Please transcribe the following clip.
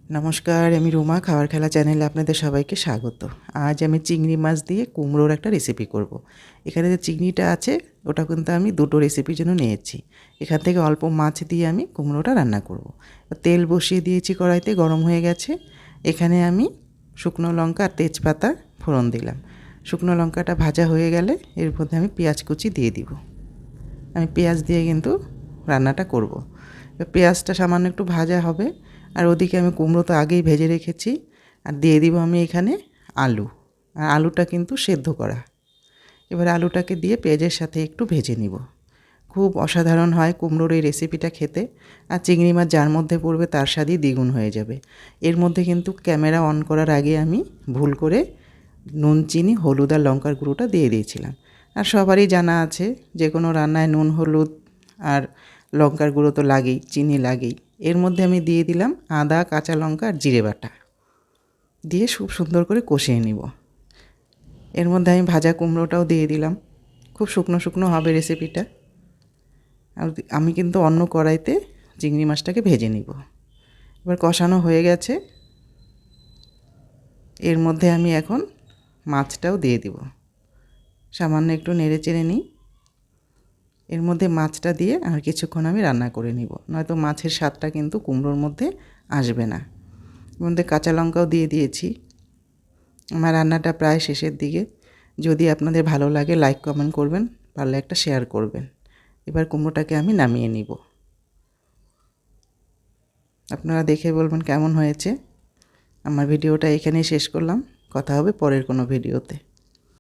নমস্কার, আমি রুমা খাবার খেলা চ্যানেলে আপনাদের সবাইকে স্বাগত। আজ আমি চিংড়ি মাছ দিয়ে কুমড়োর একটা রেসিপি করব। এখানে যে চিংড়িটা আছে ওটা কিন্তু আমি দুটো রেসিপির জন্য নিয়েছি। এখান থেকে অল্প মাছ দিয়ে আমি কুমড়োটা রান্না করব। তেল বসিয়ে দিয়েছি, কড়াইতে গরম হয়ে গেছে। এখানে আমি শুকনো লঙ্কা আর তেজপাতা ফোড়ন দিলাম। শুকনো লঙ্কাটা ভাজা হয়ে গেলে এর মধ্যে আমি পেঁয়াজ কুচি দিয়ে দিব। আমি পেঁয়াজ দিয়ে কিন্তু রান্নাটা করব। পেঁয়াজটা সামান্য একটু ভাজা হবে, আর ওদিকে আমি কুমড়ো তো আগেই ভেজে রেখেছি। আর দিয়ে দিব আমি এখানে আলু, আর আলুটা কিন্তু সেদ্ধ করা। এবার আলুটাকে দিয়ে পেঁয়াজের সাথে একটু ভেজে নিব। খুব অসাধারণ হয় কুমড়োর এই রেসিপিটা খেতে। আর চিংড়ি মাছ যার মধ্যে পড়বে তার স্বাদই দ্বিগুণ হয়ে যাবে। এর মধ্যে কিন্তু ক্যামেরা অন করার আগে আমি ভুল করে নুন, চিনি, হলুদ আর লঙ্কার গুঁড়োটা দিয়ে দিয়েছিলাম। আর সবারই জানা আছে যে কোনো রান্নায় নুন, হলুদ আর লঙ্কার গুঁড়ো তো লাগেই, চিনি লাগেই। এর মধ্যে আমি দিয়ে দিলাম আদা, কাঁচা লঙ্কা আর জিরে বাটা, দিয়ে খুব সুন্দর করে কষিয়ে নিব। এর মধ্যে আমি ভাজা কুমড়োটাও দিয়ে দিলাম। খুব শুকনো শুকনো হবে রেসিপিটা। আর আমি কিন্তু অন্য কড়াইতে চিংড়ি মাছটাকে ভেজে নিব। এবার কষানো হয়ে গেছে, এর মধ্যে আমি এখন মাছটাও দিয়ে দিব। সামান্য একটু নেড়ে চেড়ে নিই। এর মধ্যে মাছটা দিয়ে আর কিছুক্ষণ আমি রান্না করে নিব, নয়তো মাছের স্বাদটা কিন্তু কুমড়োর মধ্যে আসবে না। এর মধ্যে কাঁচা লঙ্কাও দিয়ে দিয়েছি। আমার রান্নাটা প্রায় শেষের দিকে। যদি আপনাদের ভালো লাগে লাইক কমেন্ট করবেন, পারলে একটা শেয়ার করবেন। এবার কুমড়োটাকে আমি নামিয়ে নিব। আপনারা দেখে বলবেন কেমন হয়েছে। আমার ভিডিওটা এখানেই শেষ করলাম। কথা হবে পরের কোনো ভিডিওতে।